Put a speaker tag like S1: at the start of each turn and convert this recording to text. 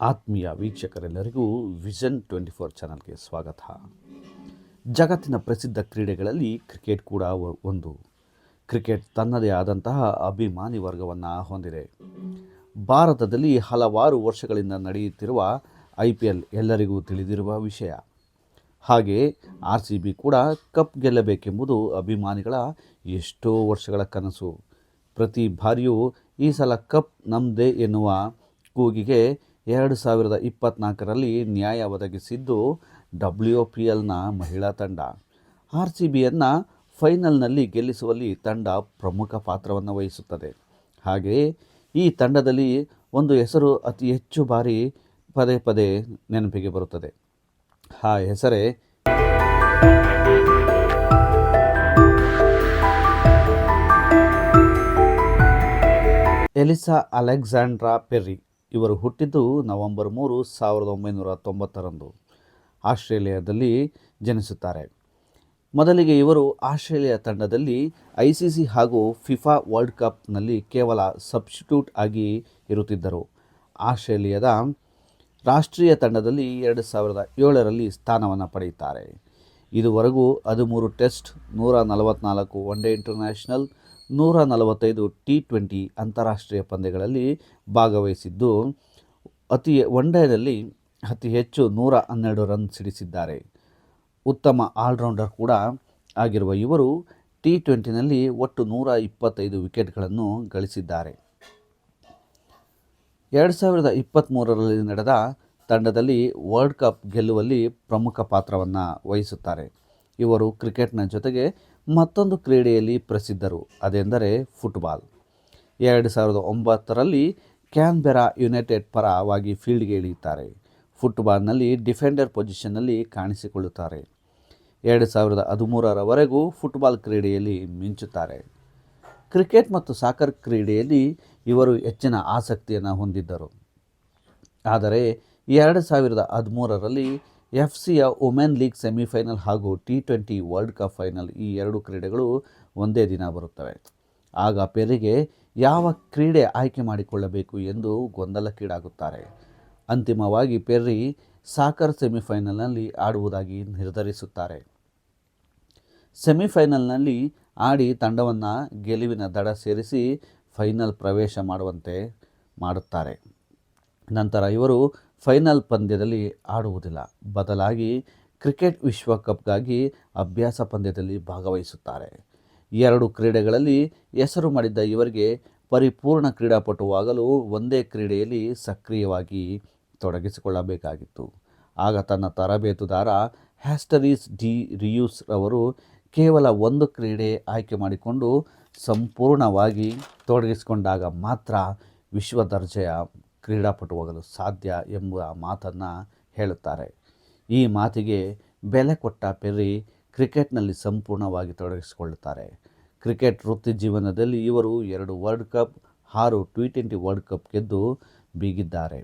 S1: ಆತ್ಮೀಯ ವೀಕ್ಷಕರೆಲ್ಲರಿಗೂ ವಿಷನ್ 24 ಚಾನಲ್ಗೆ ಸ್ವಾಗತ. ಜಗತ್ತಿನ ಪ್ರಸಿದ್ಧ ಕ್ರೀಡೆಗಳಲ್ಲಿ ಕ್ರಿಕೆಟ್ ಕೂಡ ಒಂದು. ಕ್ರಿಕೆಟ್ ತನ್ನದೇ ಆದಂತಹ ಅಭಿಮಾನಿ ವರ್ಗವನ್ನು ಹೊಂದಿದೆ. ಭಾರತದಲ್ಲಿ ಹಲವಾರು ವರ್ಷಗಳಿಂದ ನಡೆಯುತ್ತಿರುವ IPL ಎಲ್ಲರಿಗೂ ತಿಳಿದಿರುವ ವಿಷಯ. ಹಾಗೆ RCB ಕೂಡ ಕಪ್ ಗೆಲ್ಲಬೇಕೆಂಬುದು ಅಭಿಮಾನಿಗಳ ಎಷ್ಟೋ ವರ್ಷಗಳ ಕನಸು. ಪ್ರತಿ ಬಾರಿಯೂ ಈ ಸಲ ಕಪ್ ನಮ್ಮದೇ ಎನ್ನುವ ಕೂಗಿಗೆ 2024ರಲ್ಲಿ ನ್ಯಾಯ ಒದಗಿಸಿದ್ದು WPLನ ಮಹಿಳಾ ತಂಡ. RCBಯನ್ನು ಫೈನಲ್ನಲ್ಲಿ ಗೆಲ್ಲಿಸುವಲ್ಲಿ ತಂಡ ಪ್ರಮುಖ ಪಾತ್ರವನ್ನು ವಹಿಸುತ್ತದೆ. ಹಾಗೆಯೇ ಈ ತಂಡದಲ್ಲಿ ಒಂದು ಹೆಸರು ಅತಿ ಹೆಚ್ಚು ಬಾರಿ ಪದೇ ಪದೇ ನೆನಪಿಗೆ ಬರುತ್ತದೆ. ಆ ಹೆಸರೇ ಎಲಿಸಾ ಅಲೆಕ್ಸಾಂಡ್ರಾ ಪೆರ್ರಿ. ಇವರು ಹುಟ್ಟಿದ್ದು ನವೆಂಬರ್ 3, 1990ರಂದು ಆಸ್ಟ್ರೇಲಿಯಾದಲ್ಲಿ ಜನಿಸುತ್ತಾರೆ. ಮೊದಲಿಗೆ ಇವರು ಆಸ್ಟ್ರೇಲಿಯಾ ತಂಡದಲ್ಲಿ ICC ಹಾಗೂ ಫಿಫಾ ವರ್ಲ್ಡ್ ಕಪ್ನಲ್ಲಿ ಕೇವಲ ಸಬ್ಸ್ಟಿಟ್ಯೂಟ್ ಆಗಿ ಇರುತ್ತಿದ್ದರು. ಆಸ್ಟ್ರೇಲಿಯಾದ ರಾಷ್ಟ್ರೀಯ ತಂಡದಲ್ಲಿ 2007ರಲ್ಲಿ ಸ್ಥಾನವನ್ನು ಪಡೆಯುತ್ತಾರೆ. ಇದುವರೆಗೂ 13 ಟೆಸ್ಟ್, 144 ಒನ್ಡೇ ಇಂಟರ್ನ್ಯಾಷನಲ್, 145 T20 ಅಂತಾರಾಷ್ಟ್ರೀಯ ಪಂದ್ಯಗಳಲ್ಲಿ ಭಾಗವಹಿಸಿದ್ದು, ಒನ್ಡೇನಲ್ಲಿ ಅತಿ ಹೆಚ್ಚು 112 ರನ್ ಸಿಡಿಸಿದ್ದಾರೆ. ಉತ್ತಮ ಆಲ್ರೌಂಡರ್ ಕೂಡ ಆಗಿರುವ ಇವರು T20ನಲ್ಲಿ ಒಟ್ಟು 125 ವಿಕೆಟ್ಗಳನ್ನು ಗಳಿಸಿದ್ದಾರೆ. 2023ರಲ್ಲಿ ನಡೆದ ತಂಡದಲ್ಲಿ ವರ್ಲ್ಡ್ ಕಪ್ ಗೆಲ್ಲುವಲ್ಲಿ ಪ್ರಮುಖ ಪಾತ್ರವನ್ನು ವಹಿಸುತ್ತಾರೆ. ಇವರು ಕ್ರಿಕೆಟ್ನ ಜೊತೆಗೆ ಮತ್ತೊಂದು ಕ್ರೀಡೆಯಲ್ಲಿ ಪ್ರಸಿದ್ಧರು, ಅದೆಂದರೆ ಫುಟ್ಬಾಲ್. 2009ರಲ್ಲಿ ಕ್ಯಾನ್ಬೆರಾ ಯುನೈಟೆಡ್ ಪರವಾಗಿ ಫೀಲ್ಡ್ಗೆ ಇಳಿಯುತ್ತಾರೆ. ಫುಟ್ಬಾಲ್ನಲ್ಲಿ ಡಿಫೆಂಡರ್ ಪೊಸಿಷನ್ನಲ್ಲಿ ಕಾಣಿಸಿಕೊಳ್ಳುತ್ತಾರೆ. 2013ರವರೆಗೂ ಫುಟ್ಬಾಲ್ ಕ್ರೀಡೆಯಲ್ಲಿ ಮಿಂಚುತ್ತಾರೆ. ಕ್ರಿಕೆಟ್ ಮತ್ತು ಸಾಕರ್ ಕ್ರೀಡೆಯಲ್ಲಿ ಇವರು ಹೆಚ್ಚಿನ ಆಸಕ್ತಿಯನ್ನು ಹೊಂದಿದ್ದರು. ಆದರೆ 2013ರಲ್ಲಿ FCಯ ವುಮೆನ್ ಲೀಗ್ ಸೆಮಿಫೈನಲ್ ಹಾಗೂ T20 ವರ್ಲ್ಡ್ ಕಪ್ ಫೈನಲ್, ಈ ಎರಡು ಕ್ರೀಡೆಗಳು ಒಂದೇ ದಿನ ಬರುತ್ತವೆ. ಆಗ ಪೆರ್ರಿಗೆ ಯಾವ ಕ್ರೀಡೆ ಆಯ್ಕೆ ಮಾಡಿಕೊಳ್ಳಬೇಕು ಎಂದು ಗೊಂದಲಕ್ಕೀಡಾಗುತ್ತಾರೆ. ಅಂತಿಮವಾಗಿ ಪೆರ್ರಿ ಸಾಕರ್ ಸೆಮಿಫೈನಲ್ನಲ್ಲಿ ಆಡುವುದಾಗಿ ನಿರ್ಧರಿಸುತ್ತಾರೆ. ಸೆಮಿಫೈನಲ್ನಲ್ಲಿ ಆಡಿ ತಂಡವನ್ನು ಗೆಲುವಿನ ದಡ ಸೇರಿಸಿ ಫೈನಲ್ ಪ್ರವೇಶ ಮಾಡುವಂತೆ ಮಾಡುತ್ತಾರೆ. ನಂತರ ಇವರು ಫೈನಲ್ ಪಂದ್ಯದಲ್ಲಿ ಆಡುವುದಿಲ್ಲ, ಬದಲಾಗಿ ಕ್ರಿಕೆಟ್ ವಿಶ್ವಕಪ್ಗಾಗಿ ಅಭ್ಯಾಸ ಪಂದ್ಯದಲ್ಲಿ ಭಾಗವಹಿಸುತ್ತಾರೆ. ಎರಡು ಕ್ರೀಡೆಗಳಲ್ಲಿ ಹೆಸರು ಮಾಡಿದ್ದ ಇವರಿಗೆ ಪರಿಪೂರ್ಣ ಕ್ರೀಡಾಪಟುವಾಗಲು ಒಂದೇ ಕ್ರೀಡೆಯಲ್ಲಿ ಸಕ್ರಿಯವಾಗಿ ತೊಡಗಿಸಿಕೊಳ್ಳಬೇಕಾಗಿತ್ತು. ಆಗ ತನ್ನ ತರಬೇತುದಾರ ಹ್ಯಾಸ್ಟರಿಸ್ ಡಿ ರಿಯೂಸ್ ರವರು ಕೇವಲ ಒಂದು ಕ್ರೀಡೆ ಆಯ್ಕೆ ಮಾಡಿಕೊಂಡು ಸಂಪೂರ್ಣವಾಗಿ ತೊಡಗಿಸಿಕೊಂಡಾಗ ಮಾತ್ರ ವಿಶ್ವ ದರ್ಜೆಯ ಕ್ರೀಡಾಪಟುವಾಗಲು ಸಾಧ್ಯ ಎಂಬ ಮಾತನ್ನು ಹೇಳುತ್ತಾರೆ. ಈ ಮಾತಿಗೆ ಬೆಲೆ ಕೊಟ್ಟ ಪೆರ್ರಿ ಕ್ರಿಕೆಟ್ನಲ್ಲಿ ಸಂಪೂರ್ಣವಾಗಿ ತೊಡಗಿಸಿಕೊಳ್ಳುತ್ತಾರೆ. ಕ್ರಿಕೆಟ್ ವೃತ್ತಿ ಜೀವನದಲ್ಲಿ ಇವರು 2 world cup, 6 T20 world cup ಗೆದ್ದು ಬೀಗಿದ್ದಾರೆ.